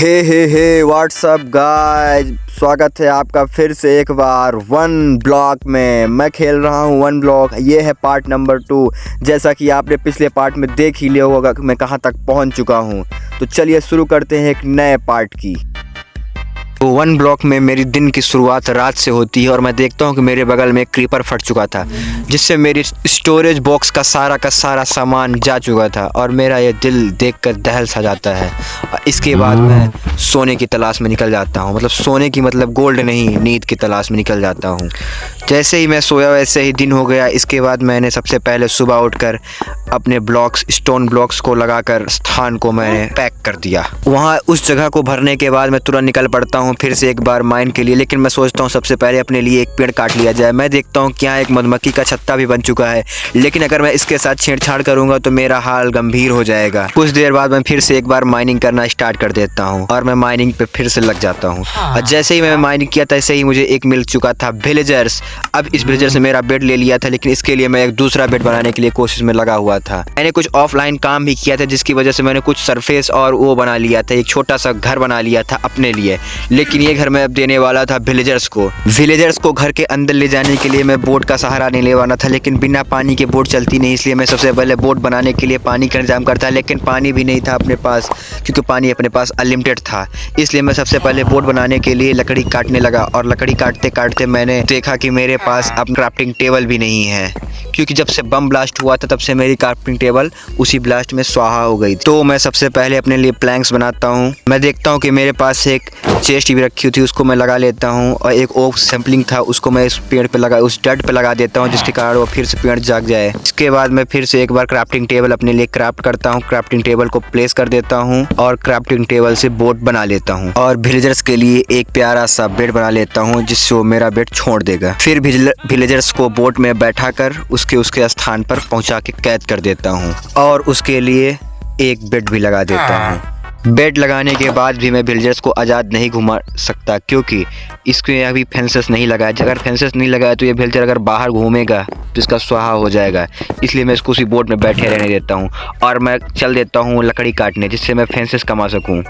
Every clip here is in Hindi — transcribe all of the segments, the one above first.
हे व्हाट्सअप गाइस, स्वागत है आपका फिर से एक बार वन ब्लॉक में। मैं खेल रहा हूँ वन ब्लॉक। ये है पार्ट नंबर 2। जैसा कि आपने पिछले पार्ट में देख ही लिया होगा कि मैं कहाँ तक पहुँच चुका हूँ। तो चलिए शुरू करते हैं एक नए पार्ट की। तो वन ब्लॉक में मेरी दिन की शुरुआत रात से होती है और मैं देखता हूँ कि मेरे बगल में एक क्रीपर फट चुका था, जिससे मेरी स्टोरेज बॉक्स का सारा सामान जा चुका था और मेरा ये दिल देखकर दहल सा जाता है। इसके बाद मैं सोने की तलाश में निकल जाता हूँ, मतलब सोने की मतलब गोल्ड नहीं, नींद की तलाश में निकल जाता हूँ। जैसे ही मैं सोया वैसे ही दिन हो गया। इसके बाद मैंने सबसे पहले सुबह उठकर अपने ब्लॉक्स, स्टोन ब्लॉक्स को लगाकर स्थान को मैंने पैक कर दिया। वहाँ उस जगह को भरने के बाद मैं तुरंत निकल पड़ता हूँ फिर से एक बार माइन के लिए। लेकिन मैं सोचता हूँ सबसे पहले अपने लिए एक पेड़ काट लिया जाए। मैं देखता हूँ कि यहाँ एक मधुमक्खी का छत्ता भी बन चुका है, लेकिन अगर मैं इसके साथ छेड़छाड़ करूँगा तो मेरा हाल गंभीर हो जाएगा। कुछ देर बाद मैं फिर से एक बार माइनिंग करना स्टार्ट कर देता हूँ और मैं माइनिंग पे फिर से लग जाता हूँ। और जैसे ही मैं माइनिंग किया तैसे ही मुझे एक मिल चुका था विलेजर्स। अब इस विलेजर से मेरा बेड ले लिया था, लेकिन इसके लिए मैं एक दूसरा बेड बनाने के लिए कोशिश में लगा हुआ था। मैंने कुछ ऑफलाइन काम भी किया था, जिसकी वजह से मैंने कुछ सरफेस और वो बना लिया था, एक छोटा सा घर बना लिया था अपने लिए। लेकिन ये घर मैं अब देने वाला था विलेजर्स को। विलेजर्स को घर के अंदर ले जाने के लिए मैं बोट का सहारा नहीं लेवाना था, लेकिन बिना पानी के बोट चलती नहीं, इसलिए मैं सबसे पहले बोट बनाने के लिए पानी का इंतजाम करता। लेकिन पानी भी नहीं था अपने पास, क्योंकि पानी अपने पास अनलिमिटेड था। इसलिए मैं सबसे पहले बोट बनाने के लिए लकड़ी काटने लगा और लकड़ी काटते काटते मैंने देखा कि मेरे पास अब क्राफ्टिंग टेबल भी नहीं है, क्योंकि जब से बम ब्लास्ट हुआ था तब से मेरी क्राफ्टिंग टेबल उसी ब्लास्ट में स्वाहा हो गई। तो मैं सबसे पहले अपने लिए प्लैंक्स बनाता हूँ। मैं देखता हूँ कि मेरे पास एक चेस्ट भी रखी हुई थी, उसको मैं लगा लेता हूँ, और एक ओक सैम्पलिंग था उसको मैं इस पेड़ पे लगा, उस डट पे लगा देता हूँ, जिसके कारण वो फिर से पेड़ जाग जाए। इसके बाद मैं फिर से एक बार क्राफ्टिंग टेबल अपने लिए क्राफ्ट करता हूँ। क्राफ्टिंग टेबल को प्लेस कर देता हूँ और क्राफ्टिंग टेबल से बोट बना लेता हूँ और विलेजर्स के लिए एक प्यारा सा बेड बना लेता हूँ, जिससे वो मेरा बेड छोड़ देगा। फिर विलेजर्स को बोट में बैठा कर उसके स्थान पर पहुँचा के कैद कर देता हूँ और उसके लिए एक बेड भी लगा देता हूँ। बेड लगाने के बाद भी मैं विलेजर्स को आज़ाद नहीं घुमा सकता, क्योंकि इसके अभी फेंसेस नहीं लगाया। अगर फेंसेस नहीं लगाया तो ये विलेजर अगर बाहर घूमेगा तो इसका स्वाहा हो जाएगा। इसलिए मैं इसको उसी बोट में बैठे रहने देता हूँ और मैं चल देता हूँ लकड़ी काटने, जिससे मैं फेंसेस कमा सकूँ।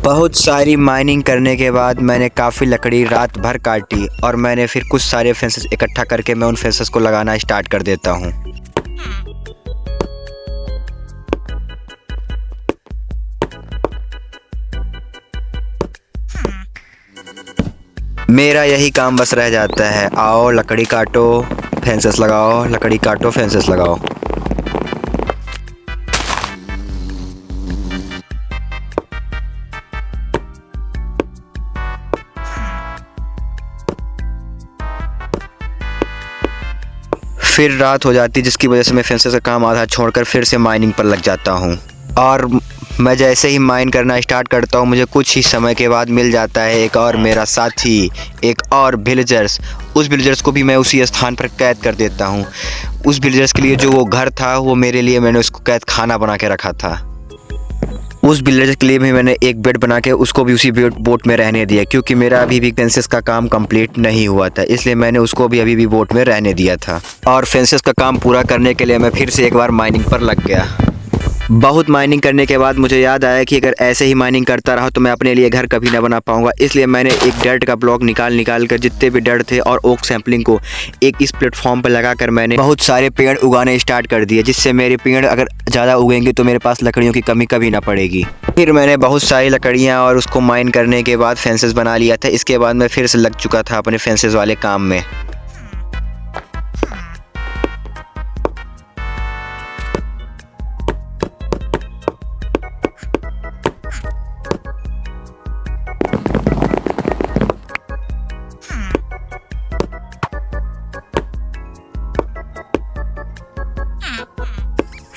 बहुत सारी माइनिंग करने के बाद मैंने काफ़ी लकड़ी रात भर काटी और मैंने फिर कुछ सारे फेंसेस इकट्ठा करके मैं उन फेंसेस को लगाना स्टार्ट कर देता हूँ। मेरा यही काम बस रह जाता है, आओ लकड़ी काटो फेंसेस लगाओ, लकड़ी काटो फेंसेस लगाओ। फिर रात हो जाती, जिसकी वजह से मैं फेंसेस का काम आधा छोड़कर फिर से माइनिंग पर लग जाता हूँ। और मैं जैसे ही माइन करना स्टार्ट करता हूँ, मुझे कुछ ही समय के बाद मिल जाता है एक और मेरा साथी, एक और विलेजर्स। उस विलेजर्स को भी मैं उसी स्थान पर कैद कर देता हूँ। उस विलेजर्स के लिए जो वो घर था, वो मेरे लिए मैंने उसको कैद खाना बना के रखा था। उस विलेजर के लिए भी मैंने एक बेड बना के उसको भी उसी बोट में रहने दिया, क्योंकि मेरा अभी भी फेंसेस का काम कंप्लीट नहीं हुआ था, इसलिए मैंने उसको भी अभी भी बोट में रहने दिया था। और फेंसेस का काम पूरा करने के लिए मैं फिर से एक बार माइनिंग पर लग गया। बहुत माइनिंग करने के बाद मुझे याद आया कि अगर ऐसे ही माइनिंग करता रहा तो मैं अपने लिए घर कभी ना बना पाऊंगा। इसलिए मैंने एक डर्ट का ब्लॉक निकाल कर जितने भी डर्ट थे और ओक सैम्पलिंग को एक इस प्लेटफॉर्म पर लगाकर मैंने बहुत सारे पेड़ उगाने स्टार्ट कर दिए, जिससे मेरे पेड़ अगर ज़्यादा उगेंगे तो मेरे पास लकड़ियों की कमी कभी ना पड़ेगी। फिर मैंने बहुत सारी लकड़ियाँ और उसको माइन करने के बाद फेंसेस बना लिया था। इसके बाद मैं फिर से लग चुका था अपने फेंसेस वाले काम में।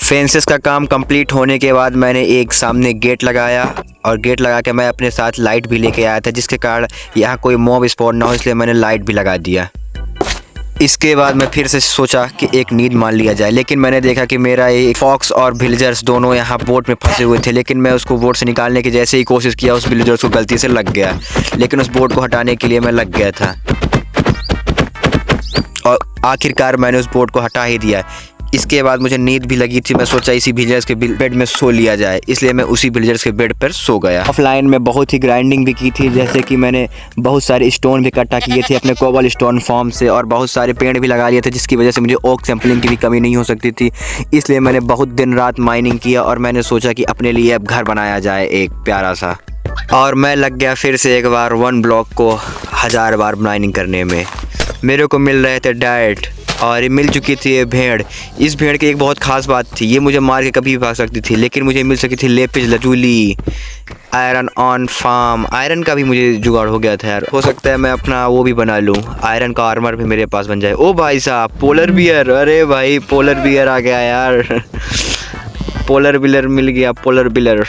फेंसेस का काम कंप्लीट होने के बाद मैंने एक सामने गेट लगाया और गेट लगा के मैं अपने साथ लाइट भी लेके आया था, जिसके कारण यहाँ कोई मॉब स्पॉट ना हो, इसलिए मैंने लाइट भी लगा दिया। इसके बाद मैं फिर से सोचा कि एक नींद मान लिया जाए, लेकिन मैंने देखा कि मेरा ये फॉक्स और विलेजर्स दोनों यहाँ बोट में फंसे हुए थे। लेकिन मैं उसको बोट से निकालने की जैसे ही कोशिश किया, उस विलेजर्स को गलती से लग गया, लेकिन उस बोट को हटाने के लिए मैं लग गया था और आखिरकार मैंने उस बोट को हटा ही दिया, इसके बाद मुझे नींद भी लगी थी। मैं सोचा इसी विलेजर्स के बेड में सो लिया जाए, इसलिए मैं उसी विलेजर्स के बेड पर सो गया। ऑफलाइन में बहुत ही ग्राइंडिंग भी की थी, जैसे कि मैंने बहुत सारे स्टोन भी इकट्ठा किए थे अपने कोबल स्टोन फार्म से, और बहुत सारे पेड़ भी लगा लिए थे, जिसकी वजह से मुझे ओक सैम्पलिंग की भी कमी नहीं हो सकती थी। इसलिए मैंने बहुत दिन रात माइनिंग किया और मैंने सोचा कि अपने लिए अब घर बनाया जाए एक प्यारा सा। और मैं लग गया फिर से एक बार 1 ब्लॉक को 1000 बार माइनिंग करने में। मेरे को मिल रहे थे डाइट, और ये मिल चुकी थी ये भेड़। इस भेड़ की एक बहुत ख़ास बात थी, ये मुझे मार के कभी भी भाग सकती थी, लेकिन मुझे मिल सकी थी lapis lazuli, iron on form. Iron का भी मुझे जुगाड़ हो गया था यार। हो सकता है मैं अपना वो भी बना लूँ, आयरन का आर्मर भी मेरे पास बन जाए। ओ भाई साहब, पोलर बियर! अरे भाई, पोलर बियर आ गया यार। पोलर बियर मिल गया, पोलर बियर।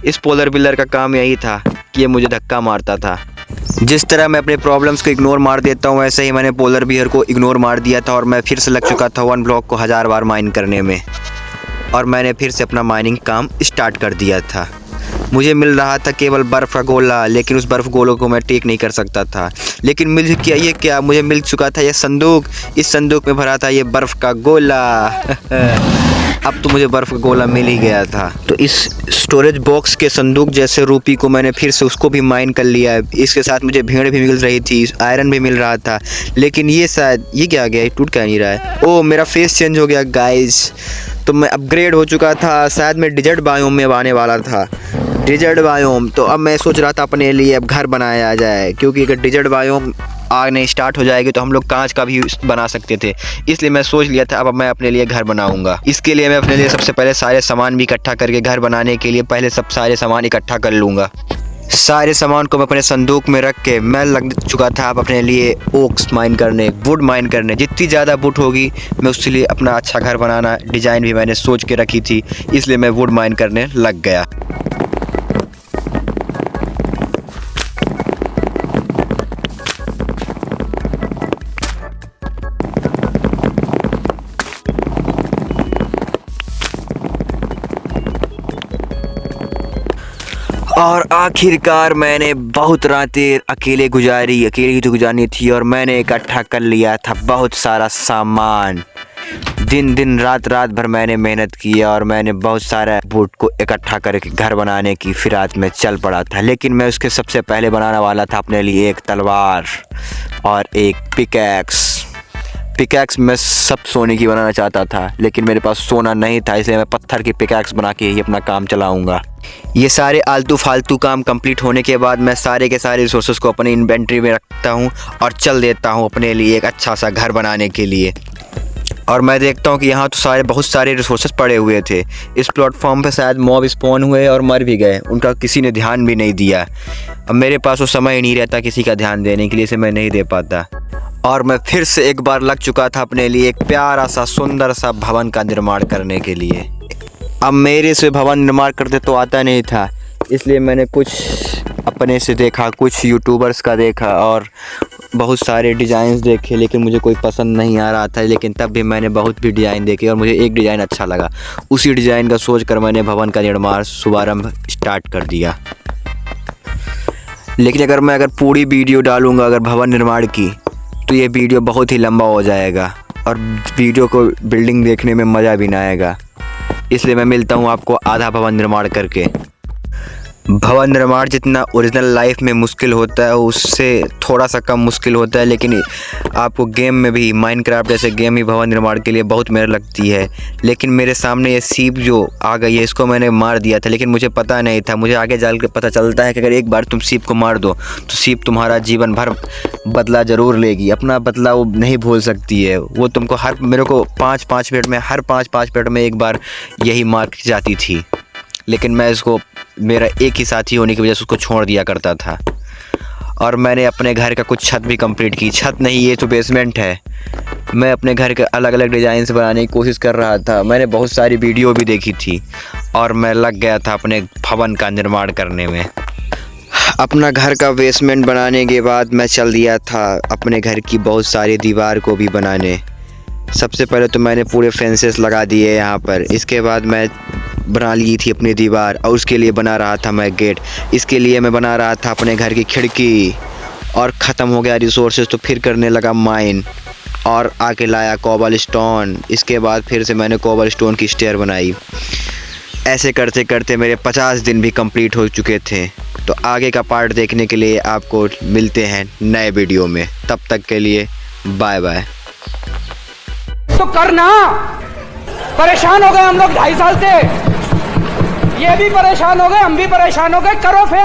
इस पोलर बियर का काम यही था कि ये मुझे धक्का मारता था। जिस तरह मैं अपने प्रॉब्लम्स को इग्नोर मार देता हूँ, वैसे ही मैंने पोलर बियर को इग्नोर मार दिया था, और मैं फिर से लग चुका था 1 ब्लॉक को 1000 बार माइन करने में। और मैंने फिर से अपना माइनिंग काम स्टार्ट कर दिया था। मुझे मिल रहा था केवल बर्फ़ का गोला, लेकिन उस बर्फ़ गोलों को मैं टेक नहीं कर सकता था। लेकिन मुझे क्या मुझे मिल चुका था ये संदूक। इस संदूक में भरा था ये बर्फ़ का गोला। अब तो मुझे बर्फ़ का गोला मिल ही गया था। तो इस स्टोरेज बॉक्स के संदूक जैसे रूपी को मैंने फिर से उसको भी माइन कर लिया है। इसके साथ मुझे भेड़ भी मिल रही थी, आयरन भी मिल रहा था। लेकिन ये शायद ये क्या आ गया, टूट क्या नहीं रहा है। ओह, मेरा फेस चेंज हो गया गाइस। तो मैं अपग्रेड हो चुका था, शायद मैं डिजर्ट बायोम में आने वाला था। डिजर्ट बायोम, तो अब मैं सोच रहा था अपने लिए अब घर बनाया जाए, क्योंकि अगर डिजर्ट बायोम आने स्टार्ट हो जाएगी तो हम लोग कांच का भी बना सकते थे। इसलिए मैं सोच लिया था अब मैं अपने लिए घर बनाऊंगा। इसके लिए मैं अपने लिए सबसे पहले सारे सामान भी इकट्ठा करके, घर बनाने के लिए पहले सब सारे सामान इकट्ठा कर लूँगा। सारे सामान को मैं अपने संदूक में रख के मैं लग चुका था अब अपने लिए ओक्स माइन करने, वुड माइन करने। जितनी ज़्यादा वुड होगी मैं उसके लिए अपना अच्छा घर बनाना, डिज़ाइन भी मैंने सोच के रखी थी, इसलिए मैं वुड माइन करने लग गया। और आखिरकार मैंने बहुत रातें अकेले ही तो गुजारनी थी, और मैंने इकट्ठा कर लिया था बहुत सारा सामान। दिन रात भर मैंने मेहनत की और मैंने बहुत सारा वुड को इकट्ठा करके घर बनाने की फिराक में चल पड़ा था। लेकिन मैं उसके सबसे पहले बनाने वाला था अपने लिए एक तलवार और एक पिकैक्स मैं सब सोने की बनाना चाहता था, लेकिन मेरे पास सोना नहीं था, इसलिए मैं पत्थर की पिकैक्स बना के ही अपना काम चलाऊंगा। ये सारे आलतू फालतू काम कंप्लीट होने के बाद मैं सारे के सारे रिसोर्सेज को अपनी इन्वेंट्री में रखता हूँ और चल देता हूँ अपने लिए एक अच्छा सा घर बनाने के लिए। और मैं देखता हूँ कि यहाँ तो बहुत सारे रिसोर्सेज पड़े हुए थे। इस प्लेटफॉर्म पे शायद मॉब स्पॉन हुए और मर भी गए, उनका किसी ने ध्यान भी नहीं दिया। अब मेरे पास वो समय ही नहीं रहता किसी का ध्यान देने के लिए, इसे मैं नहीं दे पाता। और मैं फिर से एक बार लग चुका था अपने लिए एक प्यारा सा सुंदर सा भवन का निर्माण करने के लिए। अब मेरे से भवन निर्माण करते तो आता नहीं था, इसलिए मैंने कुछ अपने से देखा, कुछ यूट्यूबर्स का देखा और बहुत सारे डिज़ाइंस देखे, लेकिन मुझे कोई पसंद नहीं आ रहा था। लेकिन तब भी मैंने बहुत भी डिज़ाइन देखे और मुझे एक डिज़ाइन अच्छा लगा। उसी डिज़ाइन का सोचकर मैंने भवन का निर्माण शुभारंभ स्टार्ट कर दिया। लेकिन अगर पूरी वीडियो डालूँगा अगर भवन निर्माण की, तो ये वीडियो बहुत ही लंबा हो जाएगा और वीडियो को बिल्डिंग देखने में मज़ा भी ना आएगा। इसलिए मैं मिलता हूँ आपको आधा भवन निर्माण करके। भवन निर्माण जितना ओरिजिनल लाइफ में मुश्किल होता है उससे थोड़ा सा कम मुश्किल होता है, लेकिन आपको गेम में भी, माइनक्राफ्ट जैसे गेम में भवन निर्माण के लिए बहुत मेहनत लगती है। लेकिन मेरे सामने ये सीप जो आ गई है, इसको मैंने मार दिया था, लेकिन मुझे पता नहीं था। मुझे आगे जाल के पता चलता है कि अगर एक बार तुम सीप को मार दो तो सीप तुम्हारा जीवन भर बदला ज़रूर लेगी। अपना बदला वो नहीं भूल सकती है। वो तुमको मेरे को 5-5 मिनट में, हर 5-5 मिनट में एक बार यही मार जाती थी, लेकिन मैं इसको, मेरा एक ही साथी होने की वजह से उसको छोड़ दिया करता था। और मैंने अपने घर का कुछ छत भी कंप्लीट की। छत नहीं, ये तो बेसमेंट है। मैं अपने घर के अलग अलग डिज़ाइन बनाने की कोशिश कर रहा था। मैंने बहुत सारी वीडियो भी देखी थी और मैं लग गया था अपने भवन का निर्माण करने में। अपना घर का बेसमेंट बनाने के बाद मैं चल दिया था अपने घर की बहुत सारी दीवार को भी बनाने। सबसे पहले तो मैंने पूरे फेंसेस लगा दिए यहाँ पर। इसके बाद मैं बना ली थी अपनी दीवार और उसके लिए बना रहा था मैं गेट। इसके लिए मैं बना रहा था अपने घर की खिड़की। और ख़त्म हो गया रिसोर्सेज तो फिर करने लगा माइन। और आके लाया कोबल स्टोन। इसके बाद फिर से मैंने कोबल स्टोन की स्टेयर बनाई। ऐसे करते करते मेरे 50 दिन भी कंप्लीट हो चुके थे। तो आगे का पार्ट देखने के लिए आपको मिलते हैं नए वीडियो में। तब तक के लिए बाय बाय। तो करना, परेशान हो गए हम लोग 2.5 साल से, ये भी परेशान हो गए, हम भी परेशान हो गए, करो फिर।